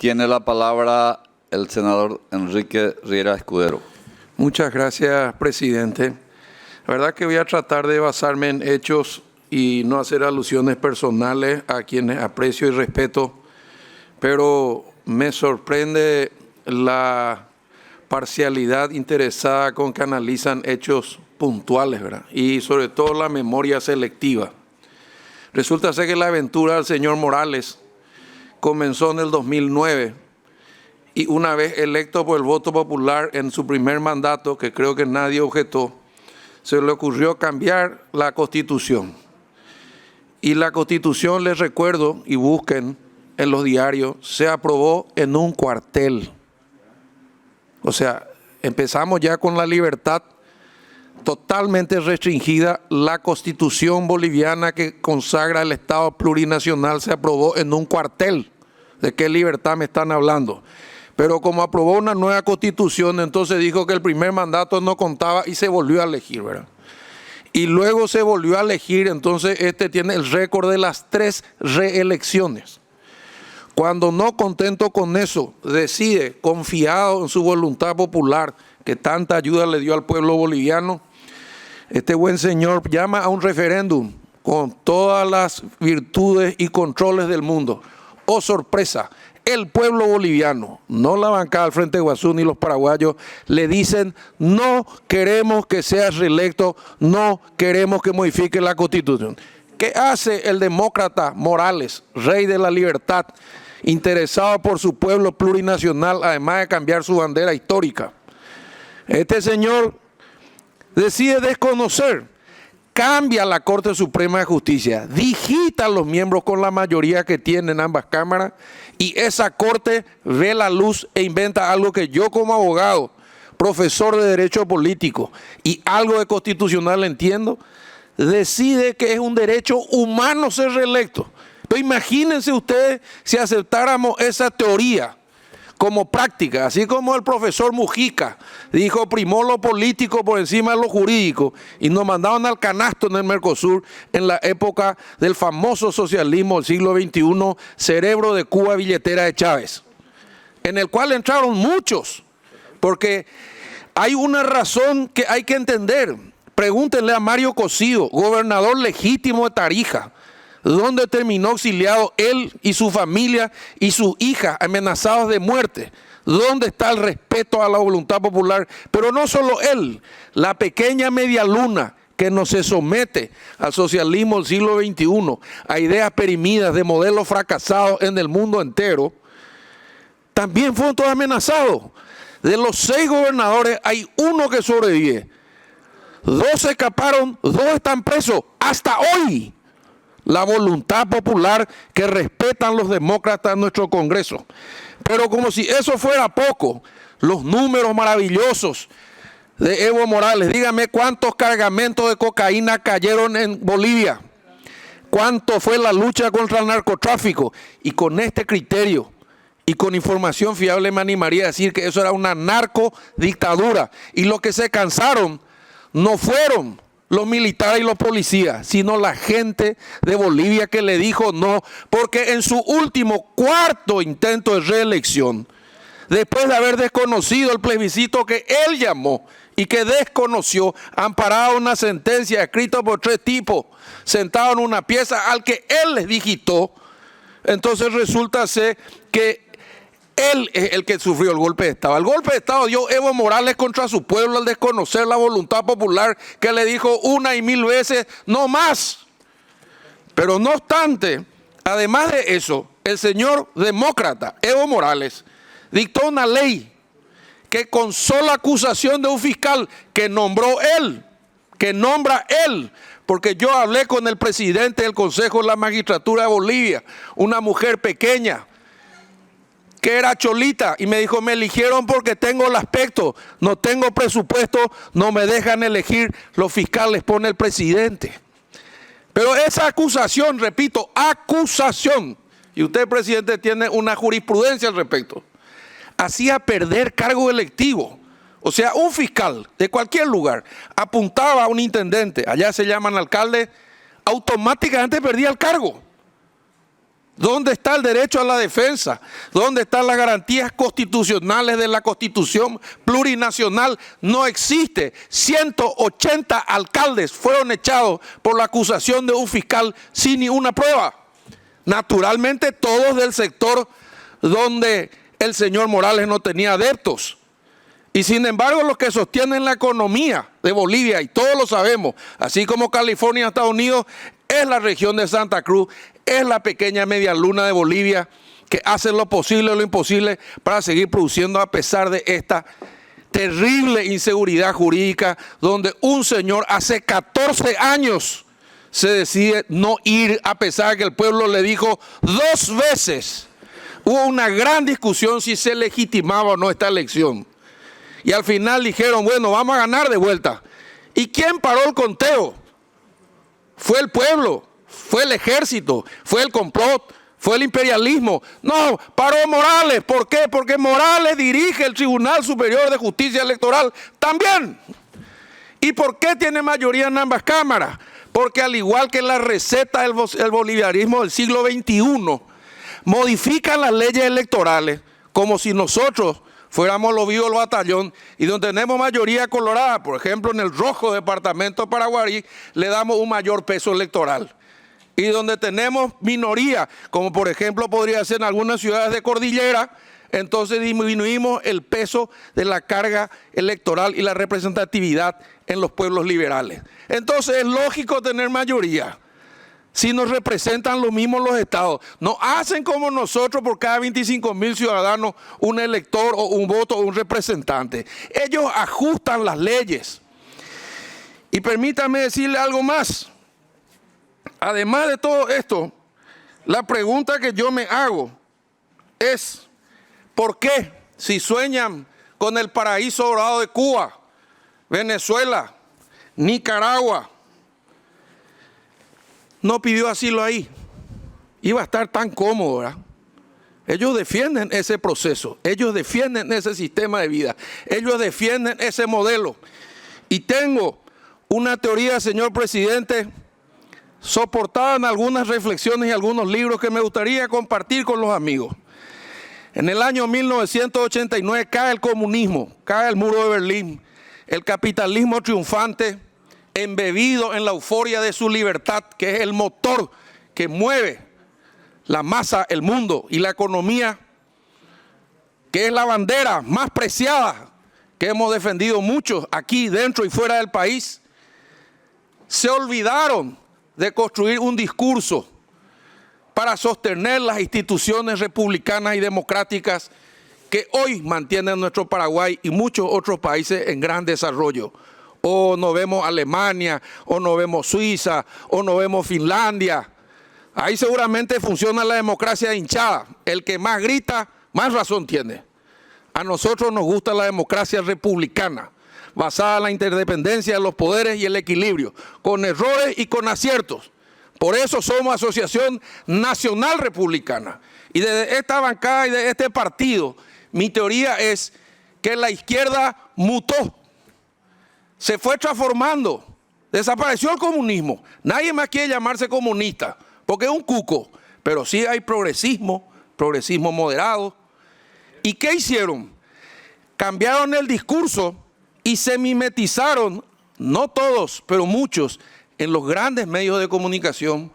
Tiene la palabra el senador Enrique Riera Escudero. Muchas gracias, presidente. La verdad que voy a tratar de basarme en hechos y no hacer alusiones personales a quienes aprecio y respeto, pero me sorprende la parcialidad interesada con que analizan hechos puntuales, ¿verdad? Y sobre todo la memoria selectiva. Resulta ser que la aventura del señor Morales comenzó en el 2009 y una vez electo por el voto popular en su primer mandato, que creo que nadie objetó, se le ocurrió cambiar la Constitución. Y la Constitución, les recuerdo, y busquen en los diarios, se aprobó en un cuartel. O sea, empezamos ya con la libertad totalmente restringida. La Constitución boliviana que consagra el Estado plurinacional se aprobó en un cuartel. ¿De qué libertad me están hablando? Pero como aprobó una nueva Constitución, entonces dijo que el primer mandato no contaba y se volvió a elegir, ¿verdad? Y luego se volvió a elegir, entonces tiene el récord de las 3 reelecciones. Cuando no contento con eso, decide, confiado en su voluntad popular, que tanta ayuda le dio al pueblo boliviano, este buen señor llama a un referéndum con todas las virtudes y controles del mundo. ¡Oh, sorpresa! El pueblo boliviano, no la bancada del Frente Guazú ni los paraguayos, le dicen: no queremos que seas reelecto, no queremos que modifique la Constitución. ¿Qué hace el demócrata Morales, rey de la libertad, interesado por su pueblo plurinacional, además de cambiar su bandera histórica? Este señor decide desconocer, cambia la Corte Suprema de Justicia, digita a los miembros con la mayoría que tienen ambas cámaras, y esa Corte ve la luz e inventa algo que yo, como abogado, profesor de Derecho Político y algo de constitucional entiendo, decide que es un derecho humano ser reelecto. Pero imagínense ustedes si aceptáramos esa teoría como práctica, así como el profesor Mujica dijo: primó lo político por encima de lo jurídico, y nos mandaban al canasto en el Mercosur en la época del famoso socialismo del siglo XXI, cerebro de Cuba, billetera de Chávez, en el cual entraron muchos, porque hay una razón que hay que entender. Pregúntenle a Mario Cosío, gobernador legítimo de Tarija, donde terminó exiliado él y su familia y su hija amenazados de muerte. ¿Dónde está el respeto a la voluntad popular? Pero no solo él, la pequeña media luna que no se somete al socialismo del siglo XXI, a ideas perimidas de modelos fracasados en el mundo entero, también fueron todos amenazados. De los 6 gobernadores hay uno que sobrevive. 2 se escaparon, 2 están presos hasta hoy. La voluntad popular que respetan los demócratas en nuestro Congreso. Pero como si eso fuera poco, los números maravillosos de Evo Morales. Dígame cuántos cargamentos de cocaína cayeron en Bolivia. Cuánto fue la lucha contra el narcotráfico. Y con este criterio y con información fiable me animaría a decir que eso era una narcodictadura. Y los que se cansaron no fueron los militares y los policías, sino la gente de Bolivia que le dijo no, porque en su último 4º intento de reelección, después de haber desconocido el plebiscito que él llamó y que desconoció, amparado una sentencia escrita por 3 tipos, sentados en una pieza al que él les digitó, entonces resulta ser que él es el que sufrió el golpe de Estado. El golpe de Estado dio Evo Morales contra su pueblo al desconocer la voluntad popular que le dijo una y 1000 veces no más. Pero no obstante, además de eso, el señor demócrata Evo Morales dictó una ley que con sola acusación de un fiscal que nombró él, que nombra él, porque yo hablé con el presidente del Consejo de la Magistratura de Bolivia, una mujer pequeña, que era cholita, y me dijo: me eligieron porque tengo el aspecto, no tengo presupuesto, no me dejan elegir, los fiscales pone el presidente. Pero esa acusación, repito, acusación, y usted, presidente, tiene una jurisprudencia al respecto, hacía perder cargo electivo. O sea, un fiscal de cualquier lugar apuntaba a un intendente, allá se llaman alcalde, automáticamente perdía el cargo. ¿Dónde está el derecho a la defensa? ¿Dónde están las garantías constitucionales de la Constitución plurinacional? No existe. 180 alcaldes fueron echados por la acusación de un fiscal sin ni una prueba. Naturalmente todos del sector donde el señor Morales no tenía adeptos. Y sin embargo los que sostienen la economía de Bolivia, y todos lo sabemos, así como California, Estados Unidos, es la región de Santa Cruz, es la pequeña media luna de Bolivia que hace lo posible o lo imposible para seguir produciendo a pesar de esta terrible inseguridad jurídica donde un señor hace 14 años se decide no ir a pesar de que el pueblo le dijo 2 veces. Hubo una gran discusión si se legitimaba o no esta elección. Y al final dijeron, bueno, vamos a ganar de vuelta. ¿Y quién paró el conteo? Fue el pueblo, fue el ejército, fue el complot, fue el imperialismo. No, paró Morales. ¿Por qué? Porque Morales dirige el Tribunal Superior de Justicia Electoral también. ¿Y por qué tiene mayoría en ambas cámaras? Porque al igual que la receta del bolivianismo del siglo XXI, modifican las leyes electorales como si nosotros fuéramos los vivos del batallón, y donde tenemos mayoría colorada, por ejemplo en el rojo departamento de Paraguarí, le damos un mayor peso electoral. Y donde tenemos minoría, como por ejemplo podría ser en algunas ciudades de cordillera, entonces disminuimos el peso de la carga electoral y la representatividad en los pueblos liberales. Entonces es lógico tener mayoría. Si nos representan lo mismo los estados, no hacen como nosotros por cada 25.000 ciudadanos un elector o un voto o un representante. Ellos ajustan las leyes. Y permítanme decirle algo más. Además de todo esto, la pregunta que yo me hago es, ¿por qué si sueñan con el paraíso dorado de Cuba, Venezuela, Nicaragua, no pidió asilo ahí? Iba a estar tan cómodo, ¿verdad? Ellos defienden ese proceso, ellos defienden ese sistema de vida, ellos defienden ese modelo. Y tengo una teoría, señor presidente, soportada en algunas reflexiones y algunos libros que me gustaría compartir con los amigos. En el año 1989 cae el comunismo, cae el muro de Berlín, el capitalismo triunfante, embebido en la euforia de su libertad, que es el motor que mueve la masa, el mundo y la economía, que es la bandera más preciada que hemos defendido muchos aquí dentro y fuera del país, se olvidaron de construir un discurso para sostener las instituciones republicanas y democráticas que hoy mantienen nuestro Paraguay y muchos otros países en gran desarrollo. O no vemos Alemania, o no vemos Suiza, o no vemos Finlandia. Ahí seguramente funciona la democracia hinchada. El que más grita, más razón tiene. A nosotros nos gusta la democracia republicana, basada en la interdependencia de los poderes y el equilibrio, con errores y con aciertos. Por eso somos Asociación Nacional Republicana. Y desde esta bancada y de este partido, mi teoría es que la izquierda mutó, se fue transformando, desapareció el comunismo. Nadie más quiere llamarse comunista, porque es un cuco, pero sí hay progresismo, progresismo moderado. ¿Y qué hicieron? Cambiaron el discurso y se mimetizaron, no todos, pero muchos, en los grandes medios de comunicación,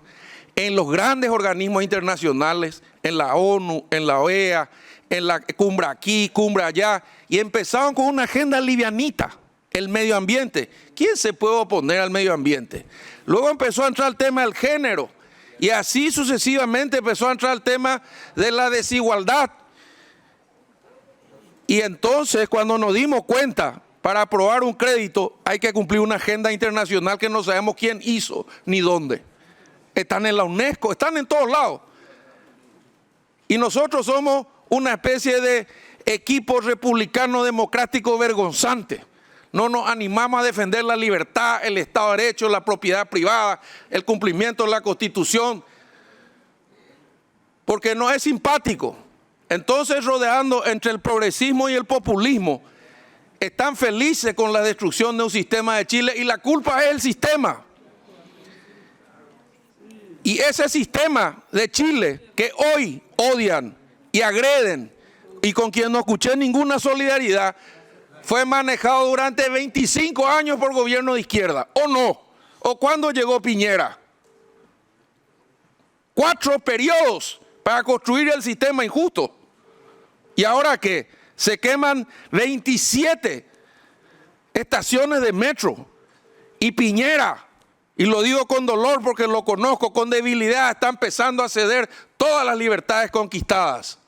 en los grandes organismos internacionales, en la ONU, en la OEA, en la cumbre aquí, cumbre allá, y empezaron con una agenda livianita, el medio ambiente. ¿Quién se puede oponer al medio ambiente? Luego empezó a entrar el tema del género, y así sucesivamente empezó a entrar el tema de la desigualdad. Y entonces cuando nos dimos cuenta, para aprobar un crédito hay que cumplir una agenda internacional que no sabemos quién hizo ni dónde. Están en la UNESCO, están en todos lados. Y nosotros somos una especie de equipo republicano democrático vergonzante. No nos animamos a defender la libertad, el Estado de Derecho, la propiedad privada, el cumplimiento de la Constitución, porque no es simpático. Entonces, rodeando entre el progresismo y el populismo, están felices con la destrucción de un sistema de Chile y la culpa es el sistema. Y ese sistema de Chile que hoy odian y agreden y con quien no escuché ninguna solidaridad, fue manejado durante 25 años por gobierno de izquierda, ¿o no? ¿O cuándo llegó Piñera? 4 periodos para construir el sistema injusto. ¿Y ahora qué? Se queman 27 estaciones de metro. Y Piñera, y lo digo con dolor porque lo conozco, con debilidad está empezando a ceder todas las libertades conquistadas.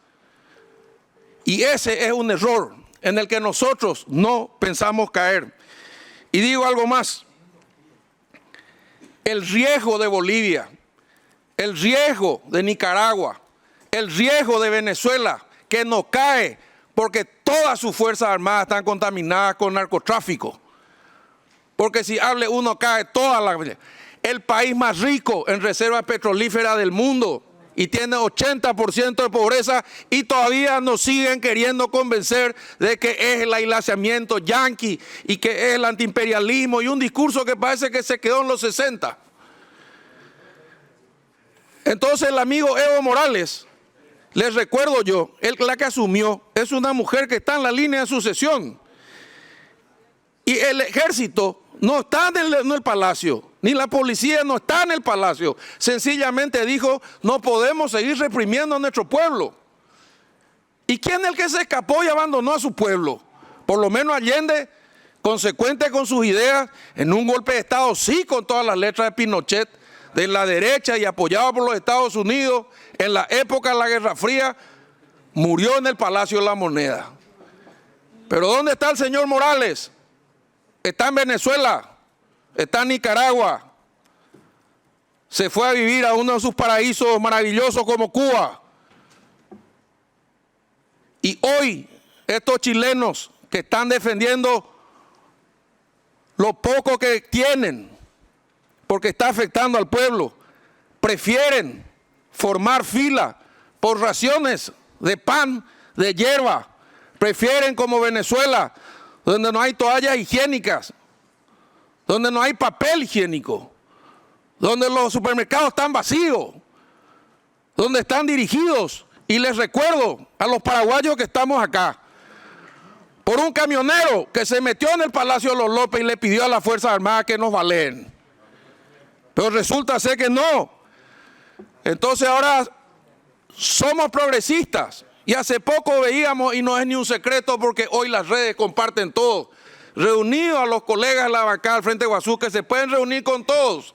Y ese es un error en el que nosotros no pensamos caer. Y digo algo más. El riesgo de Bolivia, el riesgo de Nicaragua, el riesgo de Venezuela, que no cae porque todas sus fuerzas armadas están contaminadas con narcotráfico. Porque si hable uno cae toda la... El país más rico en reservas petrolíferas del mundo y tiene 80% de pobreza y todavía nos siguen queriendo convencer de que es el aislamiento yanqui y que es el antiimperialismo y un discurso que parece que se quedó en los 60. Entonces el amigo Evo Morales, les recuerdo yo, la que asumió es una mujer que está en la línea de sucesión y el ejército no está en el palacio, ni la policía no está en el palacio. Sencillamente dijo, no podemos seguir reprimiendo a nuestro pueblo. ¿Y quién es el que se escapó y abandonó a su pueblo? Por lo menos Allende, consecuente con sus ideas, en un golpe de Estado, sí, con todas las letras de Pinochet, de la derecha y apoyado por los Estados Unidos, en la época de la Guerra Fría, murió en el Palacio de la Moneda. Pero ¿dónde está el señor Morales? Está en Venezuela, está en Nicaragua, se fue a vivir a uno de sus paraísos maravillosos como Cuba. Y hoy estos chilenos que están defendiendo lo poco que tienen, porque está afectando al pueblo, prefieren formar fila por raciones de pan, de hierba, prefieren como Venezuela, donde no hay toallas higiénicas, donde no hay papel higiénico, donde los supermercados están vacíos, donde están dirigidos, y les recuerdo a los paraguayos que estamos acá, por un camionero que se metió en el Palacio de los López y le pidió a las Fuerzas Armadas que nos baleen. Pero resulta ser que no. Entonces ahora somos progresistas. Y hace poco veíamos, y no es ni un secreto porque hoy las redes comparten todo, reunidos a los colegas de la bancada del Frente Guazú, que se pueden reunir con todos,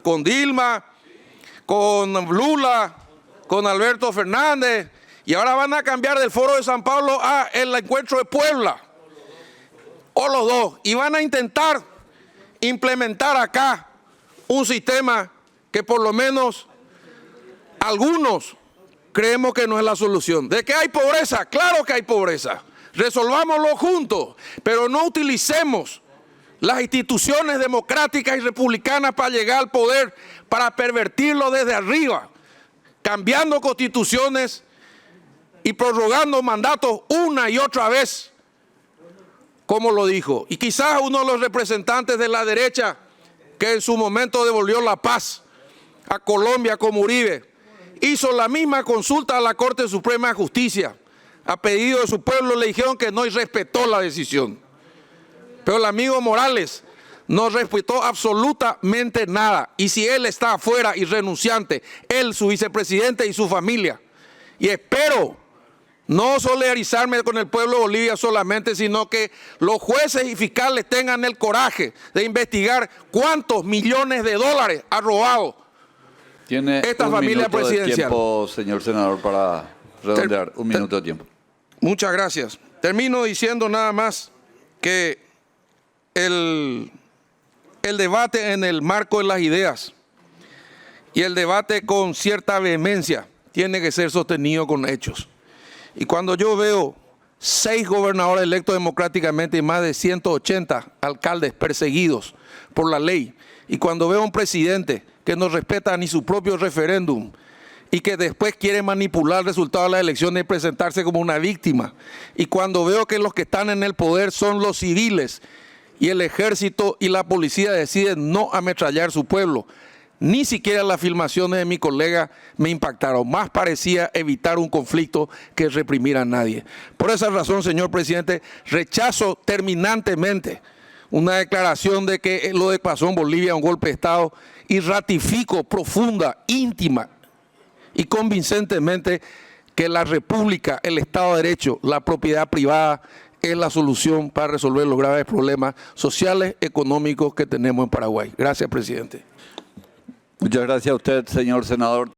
con Dilma, con Lula, con Alberto Fernández, y ahora van a cambiar del Foro de San Pablo a el Encuentro de Puebla, o los dos, y van a intentar implementar acá un sistema que por lo menos algunos creemos que no es la solución. ¿De qué hay pobreza? Claro que hay pobreza. Resolvámoslo juntos, pero no utilicemos las instituciones democráticas y republicanas para llegar al poder, para pervertirlo desde arriba, cambiando constituciones y prorrogando mandatos una y otra vez, como lo dijo. Y quizás uno de los representantes de la derecha que en su momento devolvió la paz a Colombia como Uribe, hizo la misma consulta a la Corte Suprema de Justicia. A pedido de su pueblo le dijeron que no y respetó la decisión. Pero el amigo Morales no respetó absolutamente nada. Y si él está afuera y renunciante, él, su vicepresidente y su familia. Y espero no solidarizarme con el pueblo de Bolivia solamente, sino que los jueces y fiscales tengan el coraje de investigar cuántos millones de dólares ha robado Tiene esta un familia minuto de presidencial. tiempo, señor senador, para redondear. Un minuto de tiempo. Muchas gracias. Termino diciendo nada más que el debate en el marco de las ideas y el debate con cierta vehemencia tiene que ser sostenido con hechos. Y cuando yo veo 6 gobernadores electos democráticamente y más de 180 alcaldes perseguidos por la ley, y cuando veo un presidente que no respeta ni su propio referéndum y que después quiere manipular el resultado de las elecciones y presentarse como una víctima, y cuando veo que los que están en el poder son los civiles y el ejército y la policía deciden no ametrallar su pueblo, Ni siquiera las filmaciones de mi colega me impactaron. Más parecía evitar un conflicto que reprimir a nadie. Por esa razón, señor presidente, rechazo terminantemente una declaración de que lo que pasó en Bolivia es un golpe de Estado y ratifico profunda, íntima y convincentemente que la República, el Estado de Derecho, la propiedad privada es la solución para resolver los graves problemas sociales, económicos que tenemos en Paraguay. Gracias, presidente. Muchas gracias a usted, señor senador.